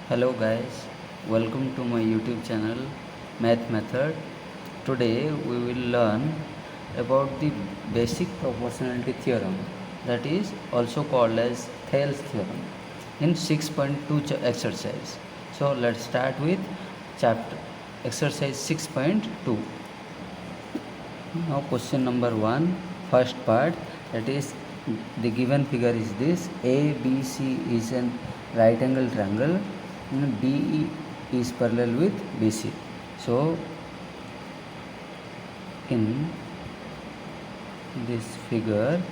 Hello guys, welcome to my YouTube channel Math Method. Today we will learn about the basic proportionality theorem, that is also called as Thales theorem, in 6.2 exercise. So let's start with chapter exercise 6.2. Now question number 1, first part, that is the given figure is this: ABC is an right angle triangle and DE is parallel with BC. So in this figure,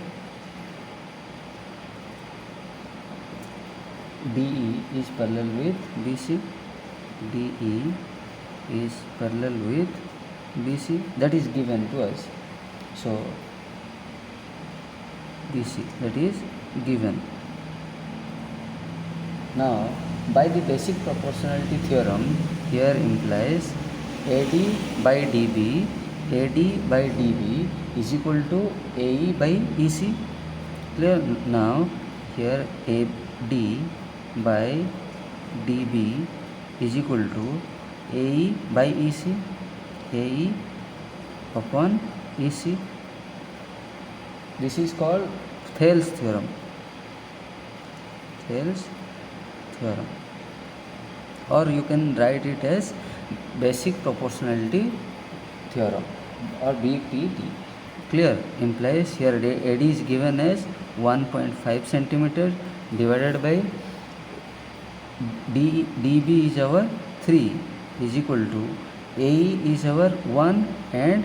DE is parallel with BC. DE is parallel with BC, that is given to us. So BC, that is given. Now by the basic proportionality theorem, here implies AD by DB, AD by DB is equal to AE by EC. Clear? Now here AD by DB is equal to AE by EC, AE upon EC. This is called Thales theorem. Thales theorem, or you can write it as basic proportionality theorem or BPT. Clear? Implies here AD is given as 1.5 centimeter divided by DB is our 3 is equal to AE is our 1, and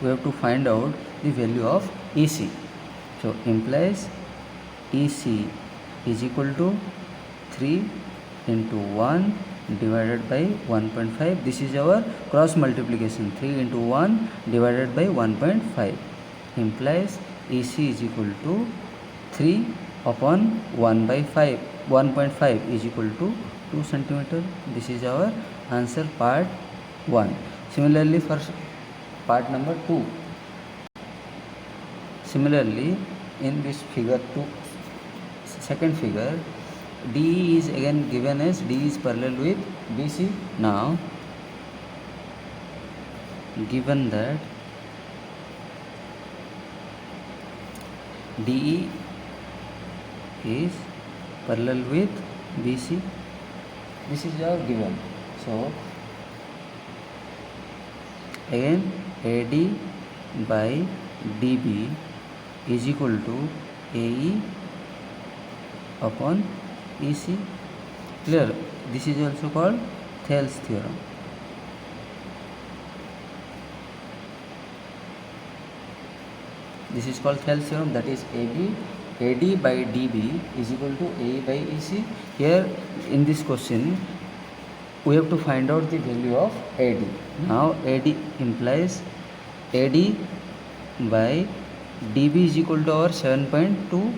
we have to find out the value of EC. So implies EC is equal to 3 into 1 divided by 1.5. This is our cross multiplication. 3 into 1 divided by 1.5 implies EC is equal to 3 upon 1 by 5. 1.5 is equal to 2 centimeter. This is our answer, part 1. Similarly for part number 2. Similarly in this figure 2, second figure, DE is again given as D is parallel with BC. Now given that DE is parallel with BC, this is our given. So again AD by DB is equal to AE upon EC. Clear? This is also called Thales theorem. This is called Thales theorem, that is AD by DB is equal to AE by EC. Here in this question we have to find out the value of AD. Now AD implies AD by DB is equal to our 7.2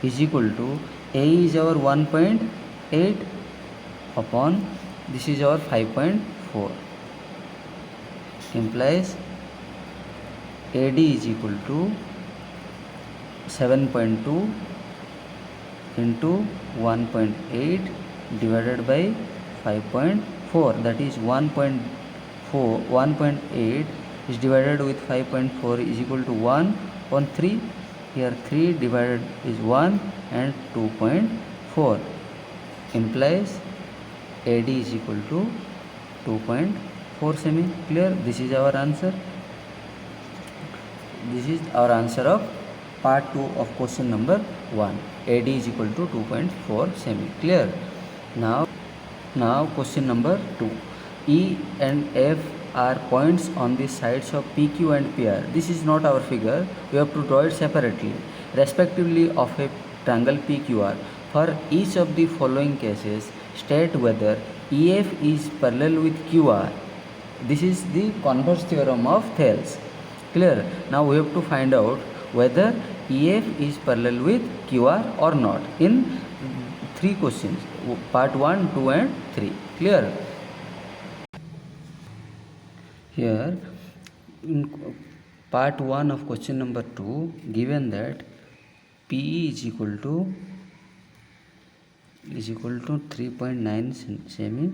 is equal to AE is our 1.8 upon this is our 5.4 implies AD is equal to 7.2 into 1.8 divided by 5.4, that is 1.4. 1.8 is divided with 5.4 is equal to 1 upon 3. Here 3 divided is 1 and 2.4 implies AD is equal to 2.4 semi. Clear? This is our answer. This is our answer of part 2 of question number 1. AD is equal to 2.4 semi. Clear? Now question number 2. E and F are points on the sides of PQ and PR. This is not our figure. We have to draw it separately, respectively of a triangle PQR. For each of the following cases, state whether EF is parallel with QR. This is the converse theorem of Thales. Clear? Now we have to find out whether EF is parallel with QR or not in 3 questions, part 1, 2 and 3. Clear? Here in part 1 of question number 2, given that PE is equal to is equal to 3.9 semi.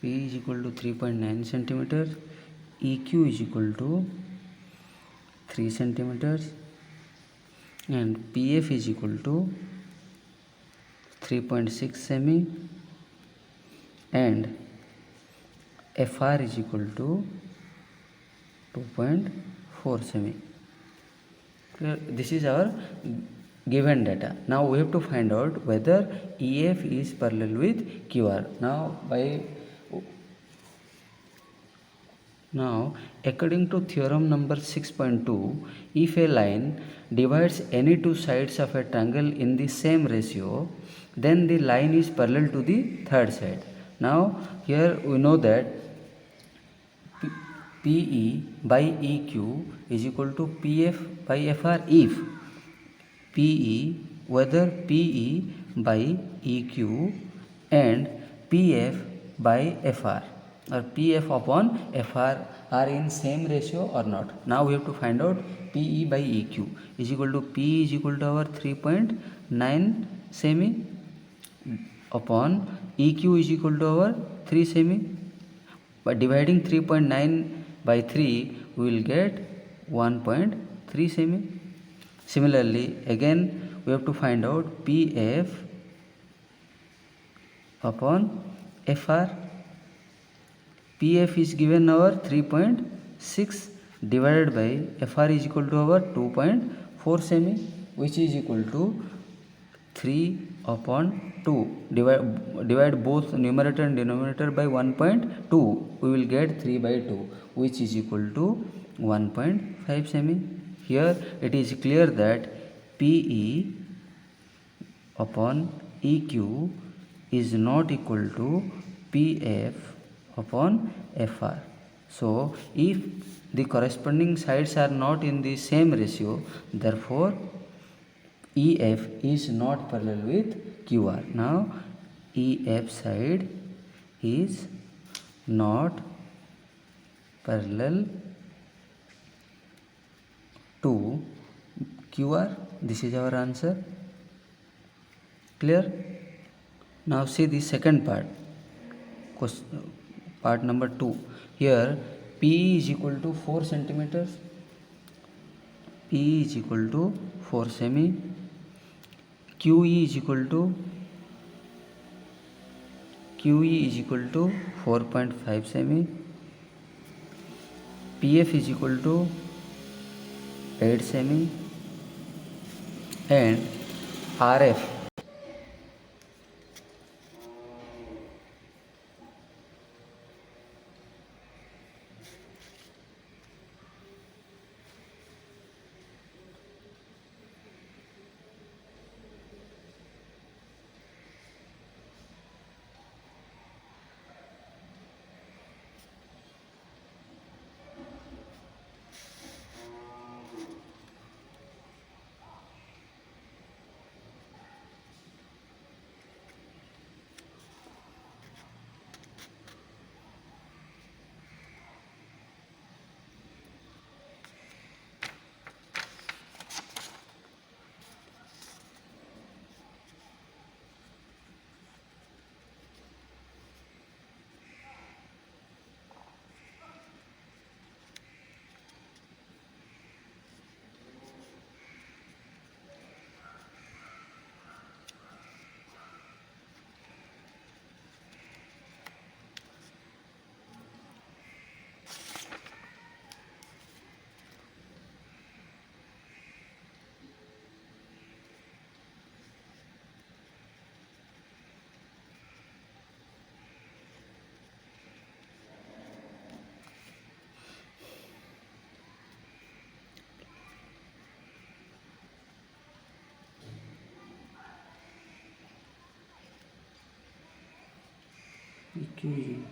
P is equal to 3.9 centimeters. EQ is equal to 3 centimeters, and PF is equal to 3.6 semi, and FR is equal to 2.4 semi. This is our given data. Now we have to find out whether EF is parallel with QR. Now, according to theorem number 6.2, if a line divides any two sides of a triangle in the same ratio, then the line is parallel to the third side. Now, here we know that PE by EQ is equal to PF by FR if PE, whether PE by EQ and PF by FR or PF upon FR are in same ratio or not. Now we have to find out PE by EQ is equal to P is equal to our 3.9 semi upon EQ is equal to our 3 semi. By dividing 3.9 by 3, we will get 1.3 semi. Similarly, again we have to find out PF upon FR. PF is given our 3.6 divided by FR is equal to our 2.4 semi, which is equal to 3 upon 2. Divide both numerator and denominator by 1.2. We will get 3 by 2, which is equal to 1.5 semi. Here it is clear that PE upon EQ is not equal to PF upon FR. So, if the corresponding sides are not in the same ratio, therefore EF is not parallel with QR. Now, EF side is not parallel to QR. This is our answer. Clear? Now see the second part. Part number 2. Here PE is equal to 4 centimeters. PE is equal to 4 semi. QE is equal to 4.5 semi. PF is equal to 8 semi, and RF EQ.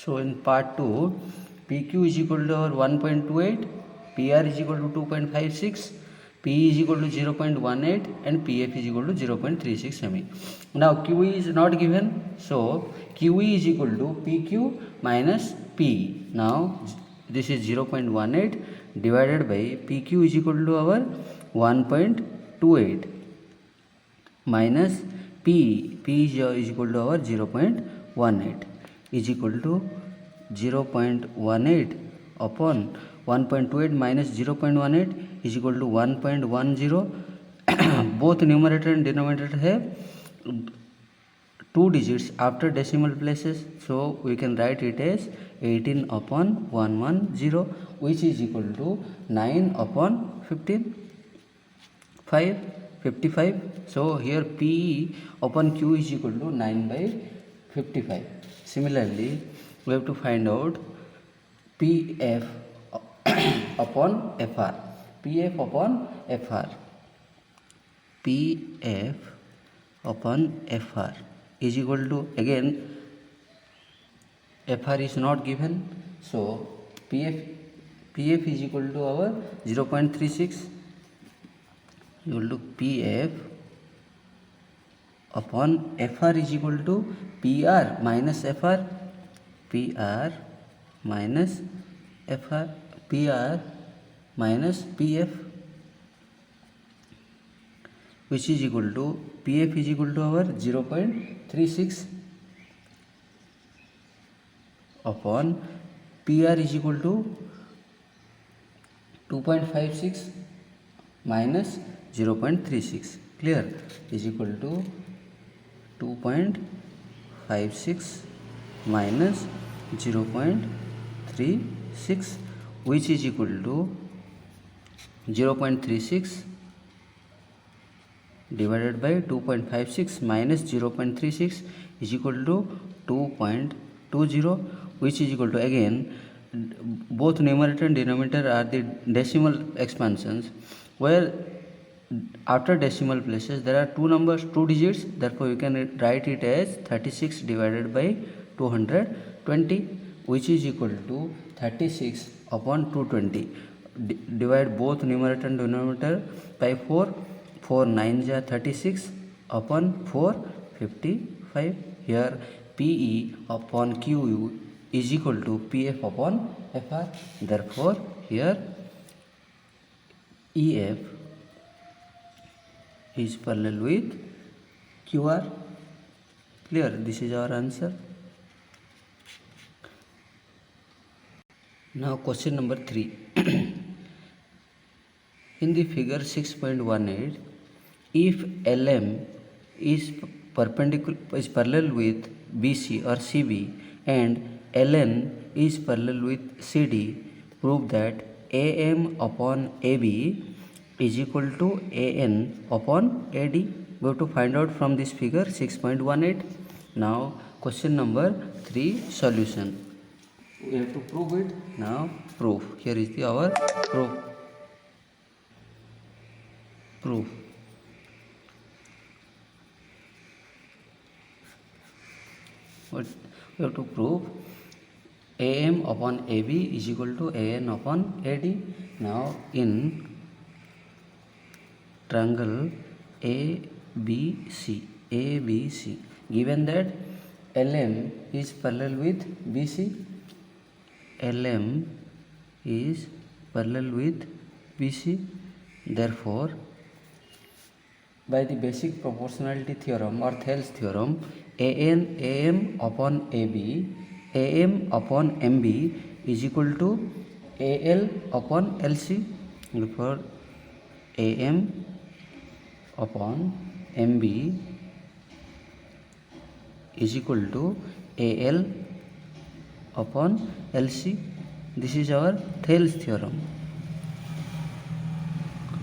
So in part 2, PQ is equal to our 1.28, PR is equal to 2.56, PE is equal to 0.18 and PF is equal to 0.36 ME. Now QE is not given, so QE is equal to PQ minus PE. Now this is 0.18 divided by PQ is equal to our 1.28 minus P is equal to our 0.18 is equal to 0.18 upon 1.28 minus 0.18 is equal to 1.10. Both numerator and denominator have 2 digits after decimal places, so we can write it as 18 upon 110, which is equal to 9 upon 15, 55. So here P upon Q is equal to 9 by 55. Similarly, we have to find out PF upon FR. PF upon FR. PF upon FR is equal to, again FR is not given, so PF is equal to our 0.36 equal to PF upon FR is equal to PR minus FR, PR minus FR, PR minus PF, which is equal to PF is equal to our 0.36 upon PR is equal to 2.56 minus 0.36, clear, is equal to 2.56 minus 0.36, which is equal to 0.36 divided by 2.56 minus 0.36 is equal to 2.20, which is equal to, again both numerator and denominator are the decimal expansions, where after decimal places there are 2 digits, therefore you can write it as 36 divided by 220, which is equal to 36 upon 220. Divide both numerator and denominator by 4. 4 9s are 36 upon 4 55. Here PE upon QU is equal to PF upon FR. Therefore here EF is parallel with QR. Clear? This is our answer. Now question number 3. In the figure 6.18, if LM is parallel with BC or CB and LN is parallel with CD, prove that AM upon AB is equal to AN upon AD. We have to find out from this figure 6.18. Now question number 3, solution. We have to prove it. Now proof. Here is our proof. What we have to prove? AM upon AB is equal to AN upon AD. Now in triangle ABC, given that LM is parallel with BC, LM is parallel with BC, therefore by the basic proportionality theorem or Thales theorem, AM upon AB, AM upon MB is equal to AL upon LC. Therefore AM upon MB is equal to AL upon LC. This is our Thales theorem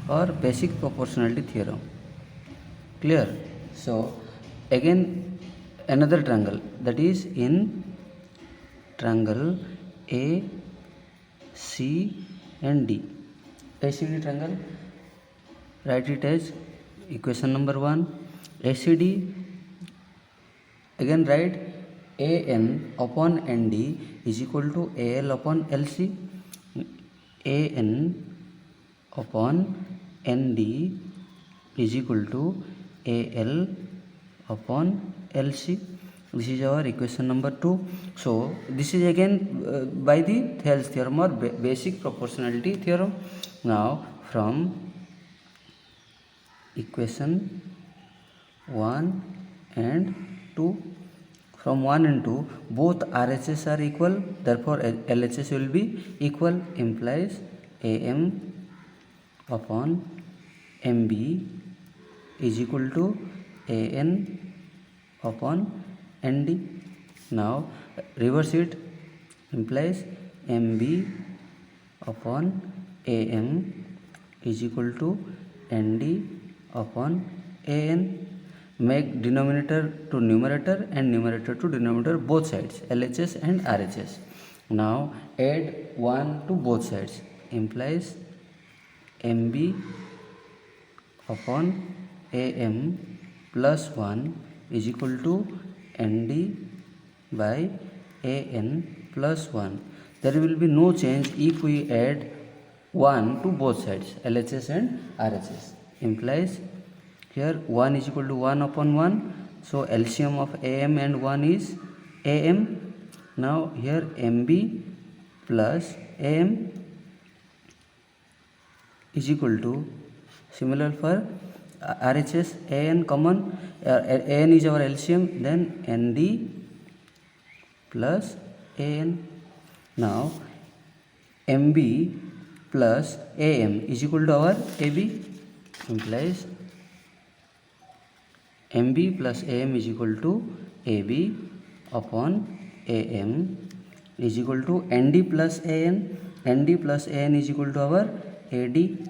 or basic proportionality theorem. Clear? So again another triangle, that is in triangle AC and D. ACD triangle, write it as equation number 1. ACD, again write AN upon ND is equal to AL upon LC. AN upon ND is equal to AL upon LC. This is our equation number 2. So this is again by the Thales theorem or basic proportionality theorem. Now from equation 1 and 2, from 1 and 2 both RHS are equal, therefore LHS will be equal, implies AM upon MB is equal to AN upon ND. Now reverse it, implies MB upon AM is equal to ND upon AN. Make denominator to numerator and numerator to denominator both sides, LHS and RHS. Now add 1 to both sides, implies MB upon AM plus 1 is equal to ND by AN plus 1. There will be no change if we add 1 to both sides, LHS and RHS, implies here 1 is equal to 1 upon 1. So LCM of AM and 1 is AM. Now here MB plus AM is equal to, similar for RHS, AN common, AN is our LCM, then ND plus AN. Now MB plus AM is equal to our AB, implies MB plus AM is equal to AB upon AM is equal to ND plus AN. ND plus AN is equal to our AD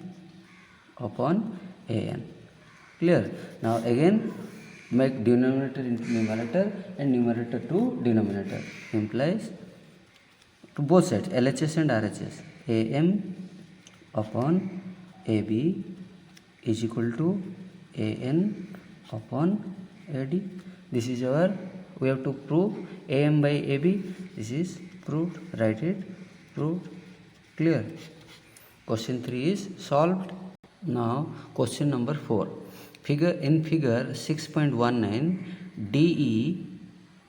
upon AN. Clear? Now again make denominator into numerator and numerator to denominator, implies to both sides, LHS and RHS, AM upon AB is equal to AN upon AD. This is our, we have to prove AM by AB. This is proved. Write it, proved. Clear? Question 3 is solved. Now question number 4. In figure 6.19, DE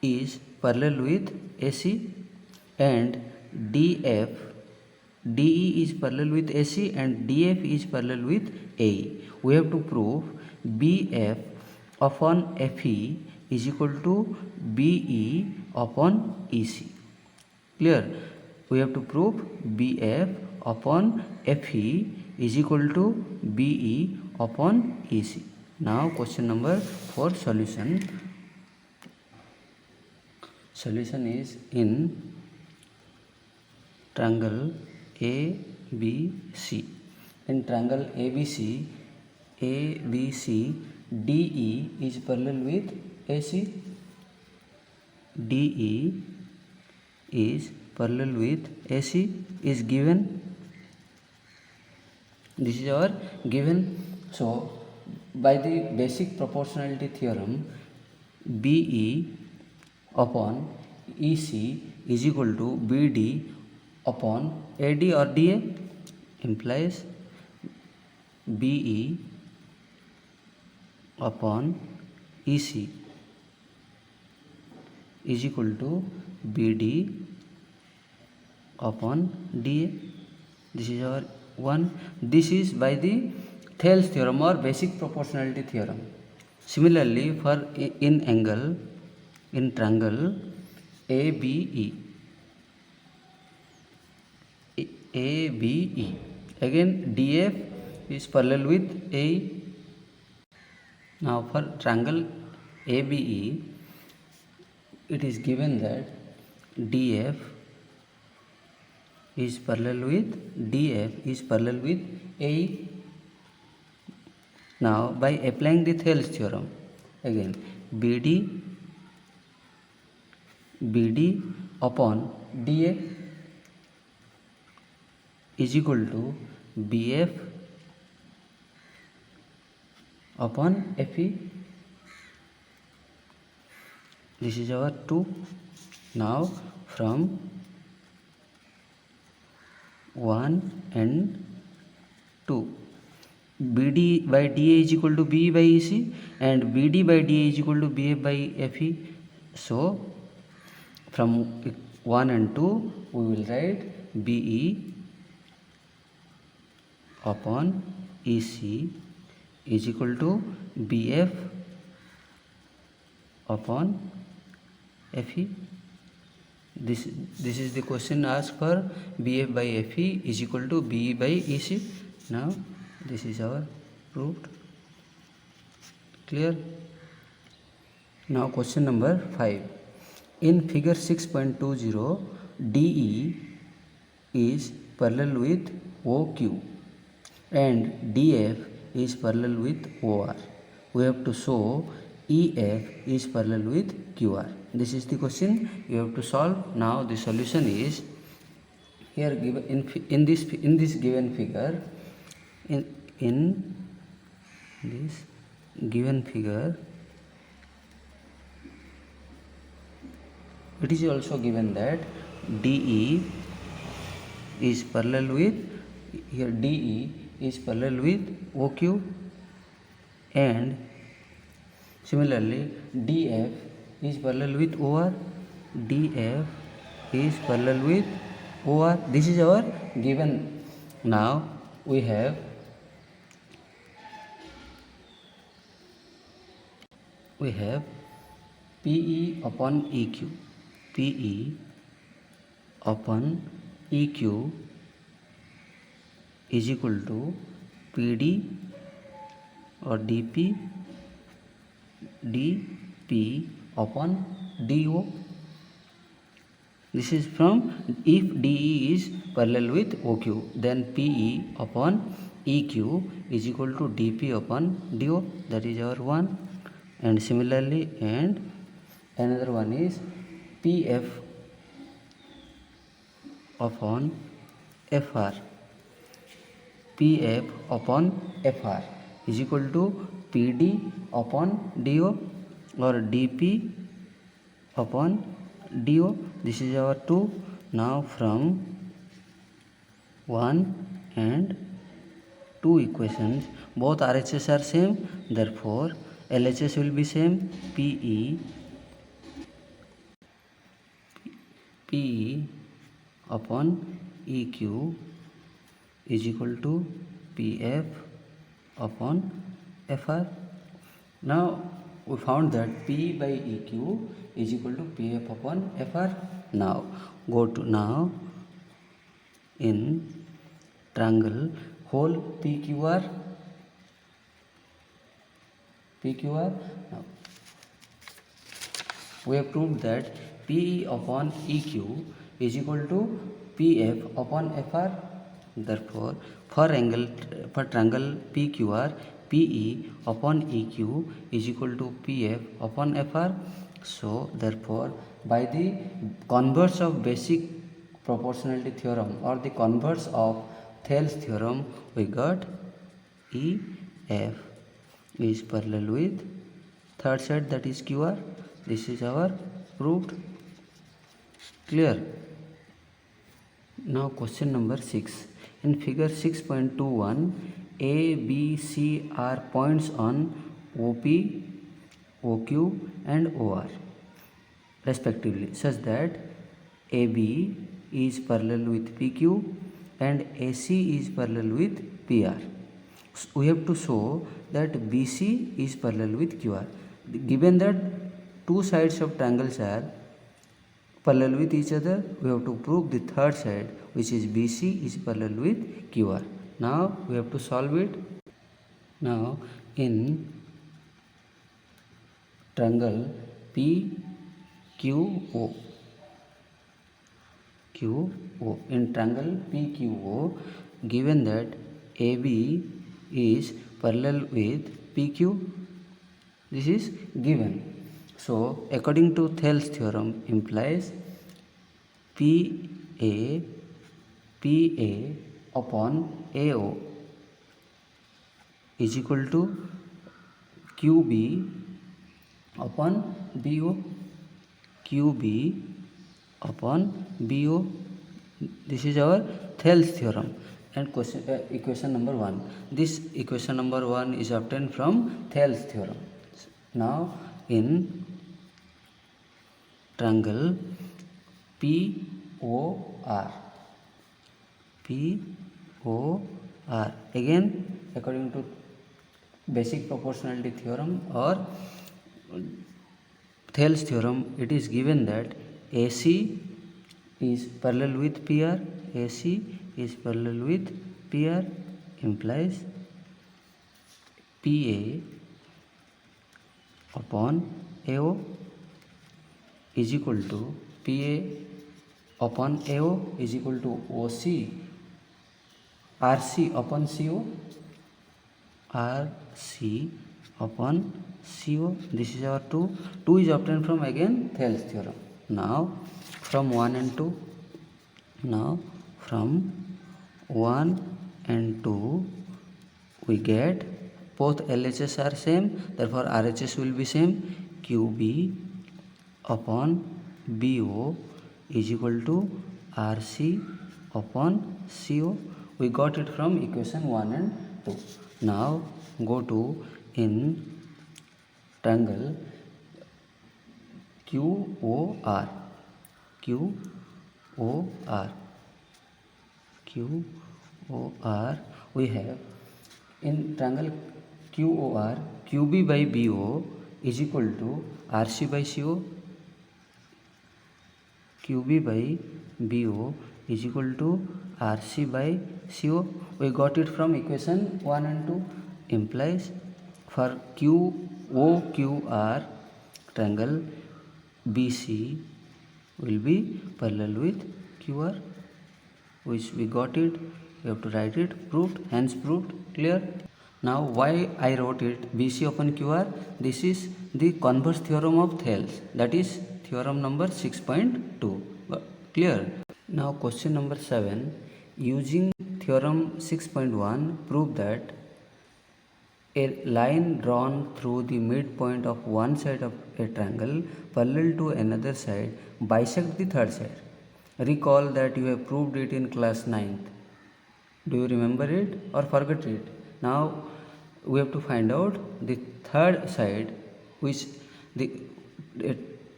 is parallel with AC and DE is parallel with AC and DF is parallel with AE. We have to prove BF upon FE is equal to BE upon EC. Clear? We have to prove BF upon FE is equal to BE upon EC. Now question number 4 solution. Solution is in triangle ABC. In triangle ABC, DE is parallel with AC. DE is parallel with AC is given. This is our given. So by the basic proportionality theorem, BE upon EC is equal to BD upon AD or DA, implies BE upon EC is equal to BD upon DA. This is our 1. This is by the Thales theorem or basic proportionality theorem. Similarly, for in angle, in triangle ABE, again DF is parallel with AE. Now for triangle ABE, it is given that DF is parallel with AE. Now by applying the Thales theorem, again BD upon DA is equal to BF upon FE. this is our 2. Now from 1 and 2, BD by DA is equal to B by EC and BD by DA is equal to BF by FE. So from 1 and 2 we will write BE upon EC is equal to BF upon FE. This is the question asked for BF by FE is equal to BE by EC. Now this is our proved. Clear? Now question number 5. In figure 6.20, DE is parallel with OQ and DF is parallel with OR. We have to show EF is parallel with QR. This is the question you have to solve. Now the solution is here given in this given figure. In this given figure, it is also given that DE is parallel with, here DE is parallel with OQ and similarly DF is parallel with OR. DF is parallel with OR. This is our given. Now we have PE upon EQ. PE upon EQ is equal to PD or DP upon DO. This is from if DE is parallel with OQ, then PE upon EQ is equal to DP upon DO. That is our one. And similarly, and another one is PF upon FR. PF upon FR is equal to PD upon DO or DP upon DO. This is our 2. Now from 1 and 2 equations, both RHS are same, therefore LHS will be same. PE upon EQ is equal to PF upon FR. Now we found that P by EQ is equal to PF upon FR. Now go to now in triangle whole PQR. Now we have proved that PE upon EQ is equal to PF upon FR. Therefore, for triangle PQR, PE upon EQ is equal to PF upon FR. So, therefore, by the converse of basic proportionality theorem or the converse of Thales theorem, we got EF is parallel with third side, that is QR. This is our proved. Clear? Now question number 6. In figure 6.21, A, B, C are points on OP, OQ and OR respectively, such that AB is parallel with PQ and AC is parallel with PR. So we have to show that BC is parallel with QR. Given that two sides of triangles are parallel with each other, we have to prove the third side, which is BC, is parallel with QR. Now we have to solve it. Now in triangle PQO, in triangle PQO, given that AB is parallel with PQ, this is given. So according to Thales theorem implies PA upon AO is equal to QB upon BO. QB upon BO. This is our Thales theorem. And equation number 1. This equation number 1 is obtained from Thales theorem. Now in triangle POR, again according to basic proportionality theorem or Thales theorem, it is given that AC is parallel with PR. AC is parallel with PR implies PA upon AO is equal to PA upon AO is equal to OC RC upon CO, RC upon CO. This is our 2. 2 is obtained from again Thales theorem. Now from 1 and 2. Now from 1 and 2 we get both LHS are same, therefore RHS will be same. QB upon BO is equal to RC upon CO. We got it from equation 1 and 2. Now go to in triangle QOR. We have in triangle QOR, QB by BO is equal to RC by CO. QB by BO is equal to RC by CO. We got it from equation 1 and 2. Implies for QOQR triangle BC will be parallel with QR, which we got it. We have to write it, proved, hence proved. Clear? Now why I wrote it BC upon QR? This is the converse theorem of Thales, that is theorem number 6.2. Clear? Now question number 7. Using theorem 6.1, prove that a line drawn through the midpoint of one side of a triangle parallel to another side bisect the third side. Recall that you have proved it in class 9th. Do you remember it or forget it? Now we have to find out the third side, which the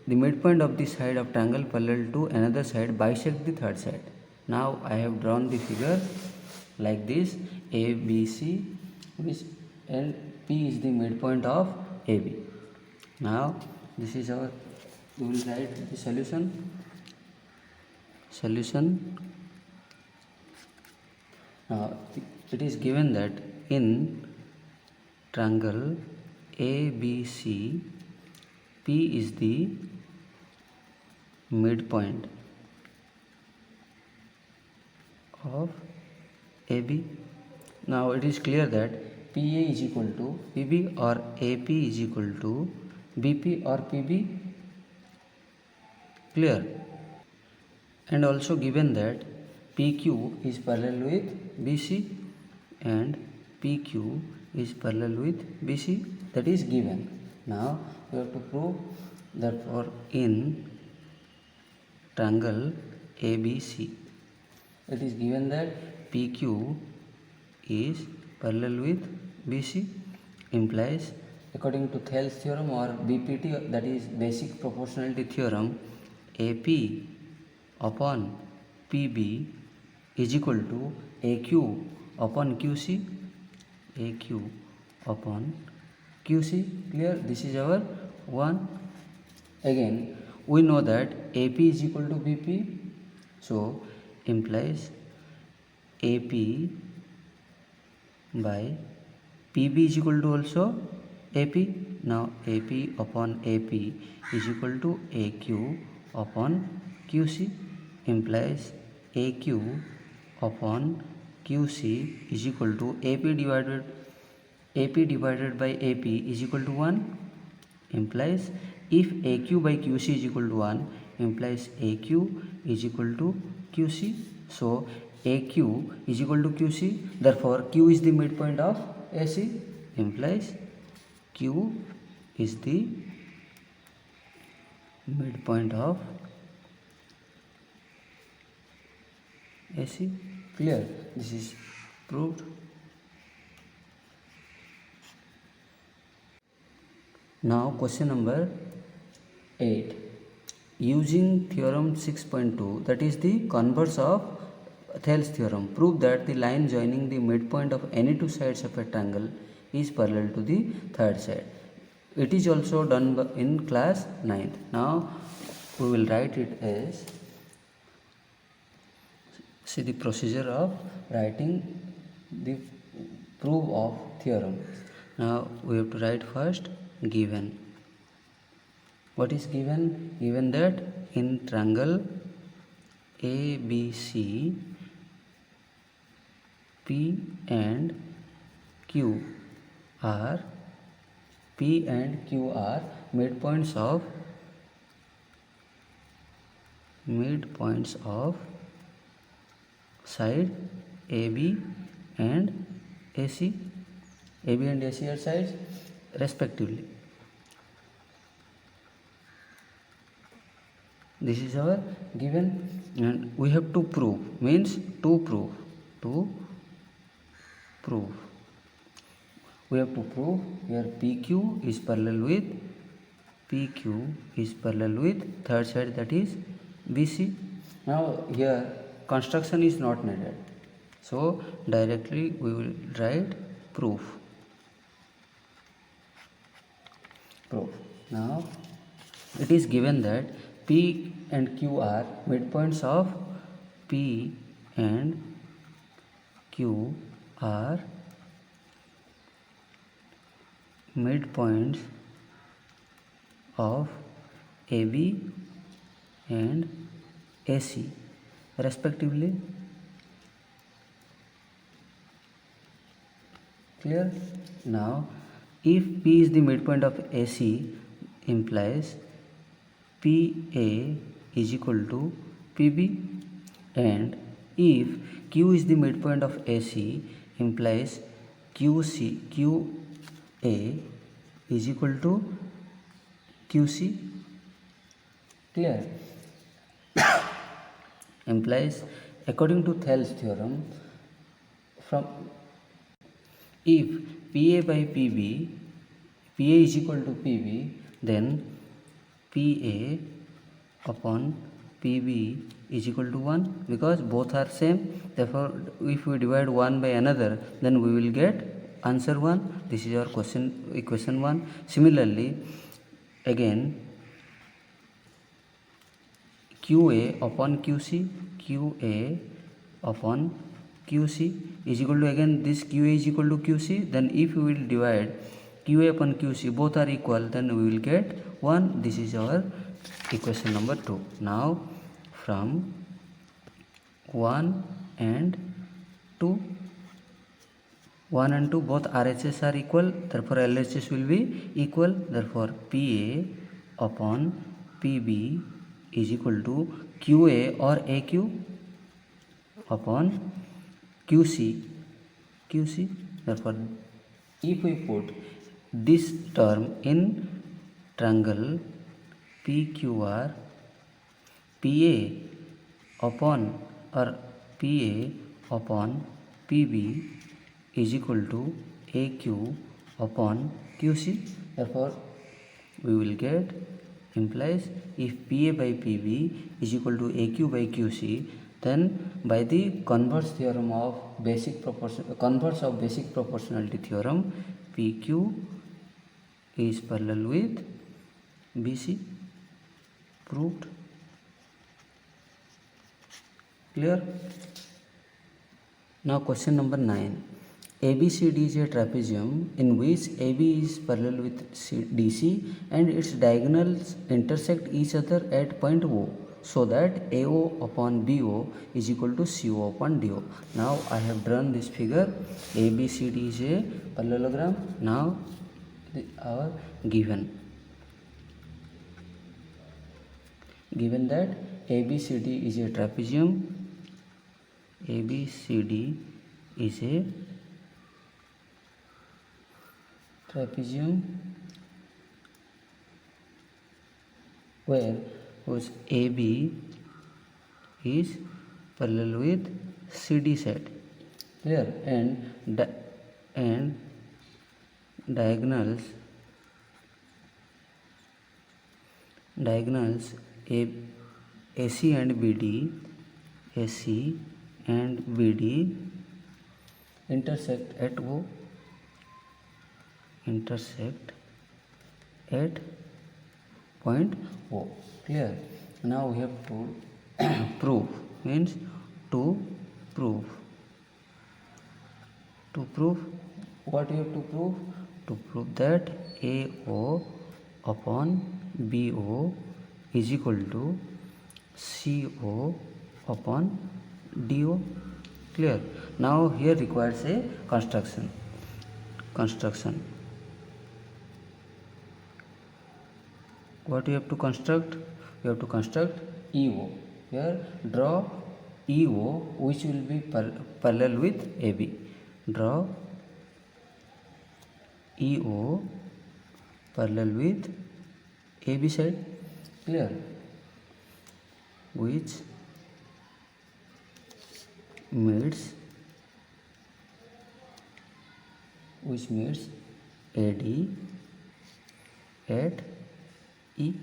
midpoint of the side of triangle parallel to another side bisect the third side. Now I have drawn the figure like this: ABC, which and P is the midpoint of AB. Now this is our, we will write the solution. Now it is given that in triangle ABC, P is the midpoint of AB. Now it is clear that PA is equal to PB or AP is equal to BP or PB. Clear? And also given that PQ is parallel with BC and PQ is parallel with BC, that is given. Now we have to prove that for in triangle ABC, it is given that PQ is parallel with BC, implies according to Thales theorem or BPT, that is basic proportionality theorem, AP upon PB is equal to AQ upon QC, AQ upon QC. Clear? This is our 1. Again we know that AP is equal to BP, so implies AP by PB is equal to also AP. Now AP upon AP is equal to AQ upon QC, implies AQ upon QC is equal to AP divided by AP is equal to 1, implies if AQ by QC is equal to 1, implies AQ is equal to QC. So AQ is equal to QC, therefore Q is the midpoint of AC, implies Q is the midpoint of AC. Clear? This is proved. Now question number 8. Using theorem 6.2, that is the converse of Thales theorem, prove that the line joining the midpoint of any two sides of a triangle is parallel to the third side. It is also done in class 9th. Now we will write it as, see the procedure of writing the proof of theorem. Now we have to write first given. What is given? Given that in triangle ABC, P and Q are midpoints of side AB and AC. AB and AC are sides respectively. This is our given, and we have to prove, means to prove. We have to prove here PQ is parallel with third side, that is BC. Now here construction is not needed, so directly we will write proof. Now it is given that P and Q are midpoints of P and Q are midpoints of AB and AC respectively. Clear? Now if P is the midpoint of AC, implies PA is equal to PB, and if Q is the midpoint of AC, implies QA is equal to QC. Clear? Implies, according to Thales theorem, from if PA by PB, PA is equal to PB, then PA upon PB is equal to 1, because both are same. Therefore if we divide one by another, then we will get answer 1. This is our equation 1. Similarly, again QA upon QC is equal to, again this QA is equal to QC. Then if we will divide QA upon QC, both are equal, then we will get 1. This is our equation number 2. Now from 1 and 2 both RHS are equal, therefore LHS will be equal. Therefore PA upon PB is equal to QA or AQ upon QC. Therefore if we put this term in triangle PQR, PA upon PB is equal to AQ upon QC. Therefore we will get, implies, if PA by PB is equal to AQ by QC, then by the converse of basic proportionality theorem, PQ is parallel with BC. Proved. Clear? Now question number 9. ABCD is a trapezium in which AB is parallel with DC and its diagonals intersect each other at point O, so that AO upon BO is equal to CO upon DO. Now I have drawn this figure. ABCD is a parallelogram. Now our given that ABCD is a trapezium. ABCD is a trapezium where whose AB is parallel with CD set. Clear? And diagonals AC and BD intersect at point O. Clear? Now we have to prove, means to prove what you have to prove? To prove that AO upon BO is equal to CO upon DO. Clear? Now here requires a construction. What you have to construct? You have to construct EO. Here draw EO which will be parallel with AB. Draw EO parallel with AB side. Clear? Which meets AD at E.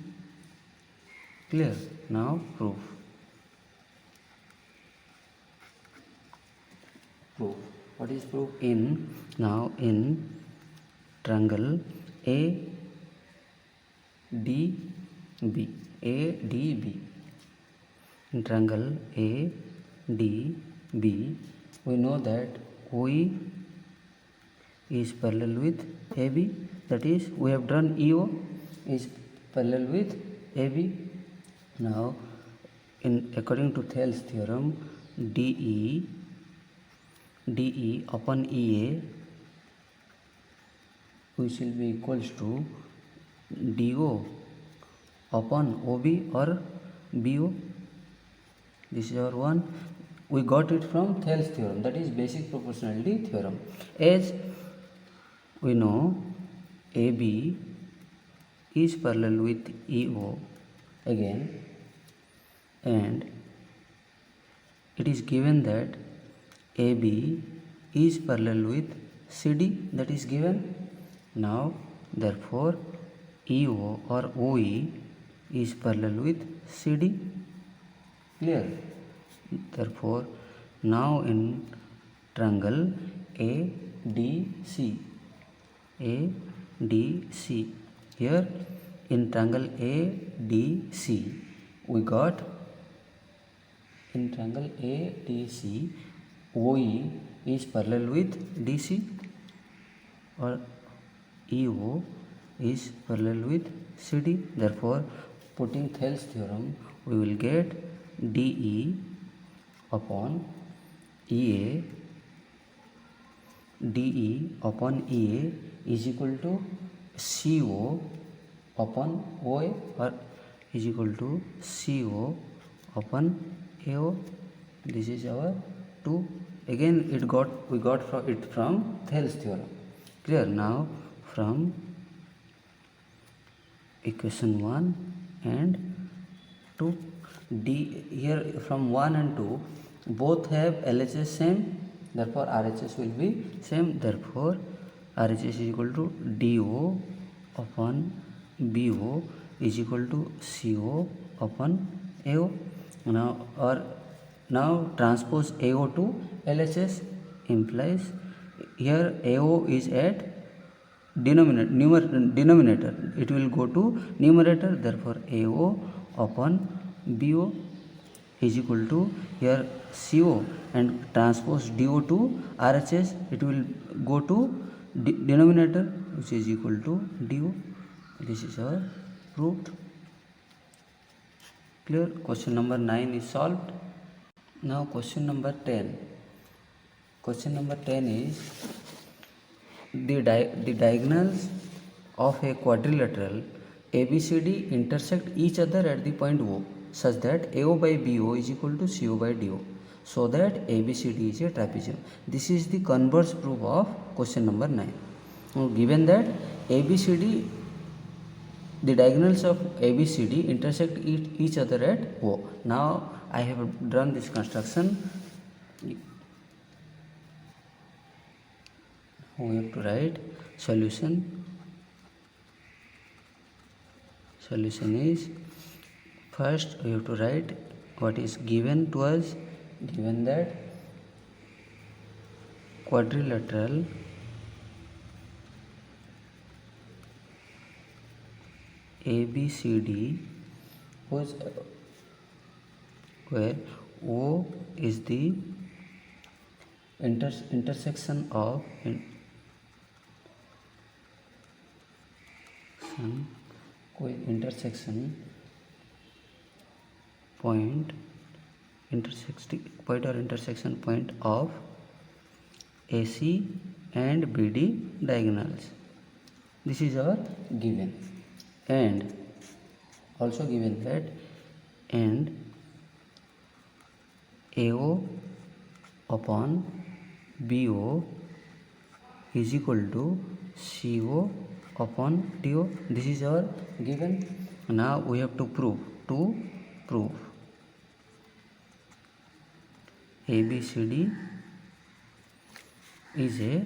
Clear? Now proof. What is proof? In triangle ADB. In triangle ADB, we know that OE is parallel with AB. That is, we have drawn EO is parallel with AB. Now, according to Thales theorem, DE upon EA, which will be equals to DO upon OB or BO. This is our one. We got it from Thales theorem, that is basic proportionality theorem. As we know, AB is parallel with EO again, and it is given that AB is parallel with CD, that is given. Now therefore EO or OE is parallel with CD. Clear? Therefore now in triangle ADC, here in triangle ADC we got, in triangle ADC OE is parallel with DC or EO is parallel with CD. Therefore putting Thales theorem, we will get DE upon EA is equal to CO upon OA or is equal to CO upon AO. This is our 2. Again we got it from Thales theorem. Clear? Now from equation 1 and 2, here from 1 and 2 both have LHS same, therefore RHS will be same. Therefore RHS is equal to DO upon BO is equal to CO upon AO. Now transpose AO to LHS implies here AO is at denominator, it will go to numerator. Therefore AO upon BO is equal to here CO, and transpose DO to RHS, it will go to denominator, which is equal to DO. This is our proved. Clear? Question number 9 is solved. Now question number 10. Question number 10 is the diagonals of a quadrilateral ABCD intersect each other at the point O such that AO by BO is equal to CO by DO, so that ABCD is a trapezium. This is the converse proof of question number 9. Now given that ABCD The diagonals of ABCD intersect each other at O. Now I have drawn this construction. We have to write solution. Solution is, first we have to write what is given to us. Given that quadrilateral ABCD was where O is the intersection of कोई intersection point or intersection point of AC and BD diagonals. This is our given, and also given that and AO upon BO is equal to CO upon DO. This is our given. Now we have to prove. To prove ABCD is a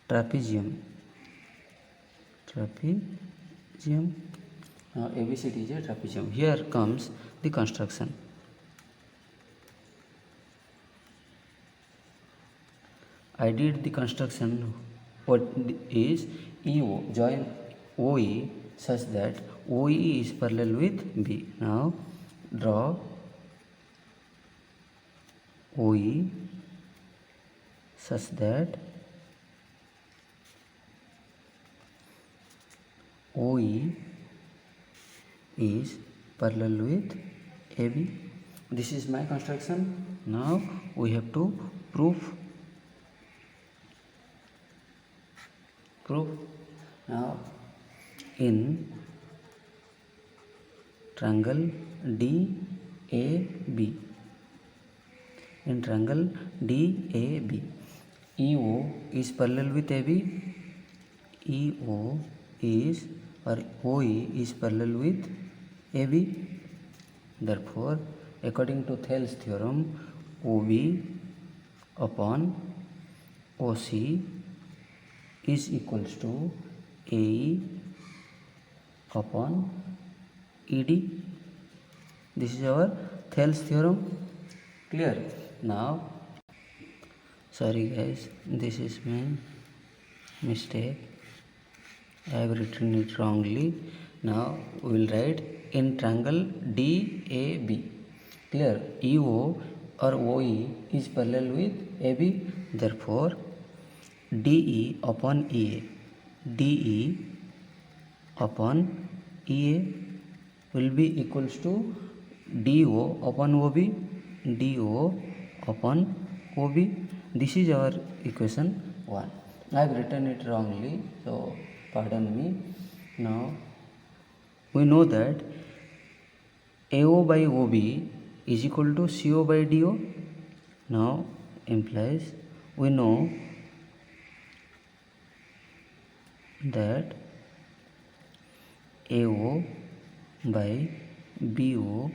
trapezium. Now ABCD is a trapezium. Here comes the construction. I did the construction. What is EO? Join OE such that OE is parallel with B. Now draw OE such that OE is parallel with AB. This is my construction. Now we have to prove. Now in triangle DAB, EO is parallel with AB. OE is parallel with AB. Therefore, according to Thales theorem, OB upon OC is equals to AE upon ED. This is our Thales theorem. Clear? Now, sorry guys, this is my mistake. I have written it wrongly. Now we will write in triangle DAB. Clear? EO or OE is parallel with AB. Therefore, DE upon EA will be equals to DO upon OB. This is our equation 1. I have written it wrongly, so pardon me. Now we know that AO by OB is equal to CO by DO. Now implies we know that AO by BO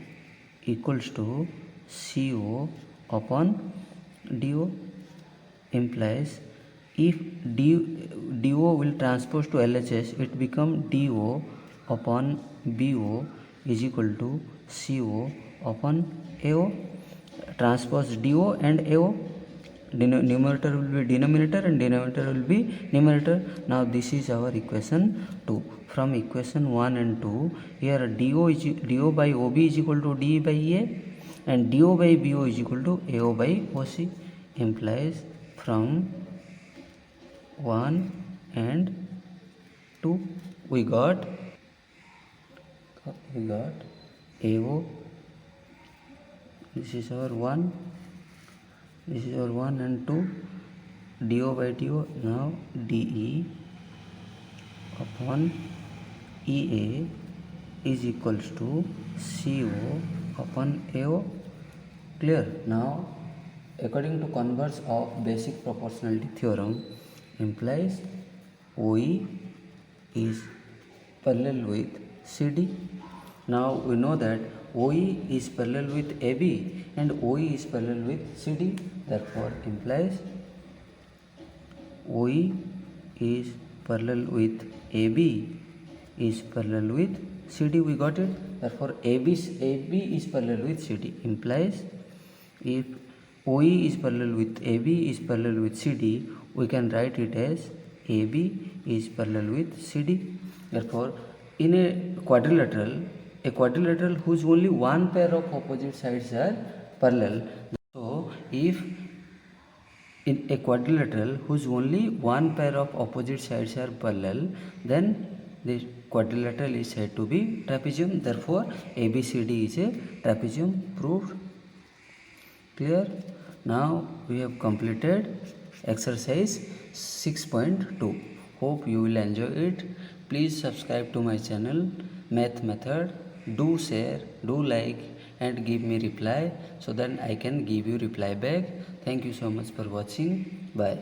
equals to CO upon DO. Implies if DO will transpose to LHS, it become DO upon BO is equal to CO upon AO. Transpose DO and AO. Numerator will be denominator and denominator will be numerator. Now this is our equation 2. From equation 1 and 2, here DO by OB is equal to DE by EA and DO by BO is equal to AO by OC. Implies from 1 and 2 we got AO. This is our 1. This is our 1 and 2. DO by DO. Now DE upon EA is equals to CO upon AO. Clear? Now according to converse of basic proportionality theorem, implies OE is parallel with CD. Now we know that OE is parallel with AB and OE is parallel with CD. Therefore implies OE is parallel with AB is parallel with CD. We got it. Therefore AB is parallel with CD. Implies if OE is parallel with AB is parallel with CD, we can write it as AB is parallel with CD. Therefore in a quadrilateral whose only one pair of opposite sides are parallel, so if in a quadrilateral whose only one pair of opposite sides are parallel, then the quadrilateral is said to be trapezium. Therefore ABCD is a trapezium. Proved. Clear? Now we have completed exercise 6.2. Hope you will enjoy it. Please subscribe to my channel Math Method. Do share, do like and give me reply so that I can give you reply back. Thank you so much for watching. Bye.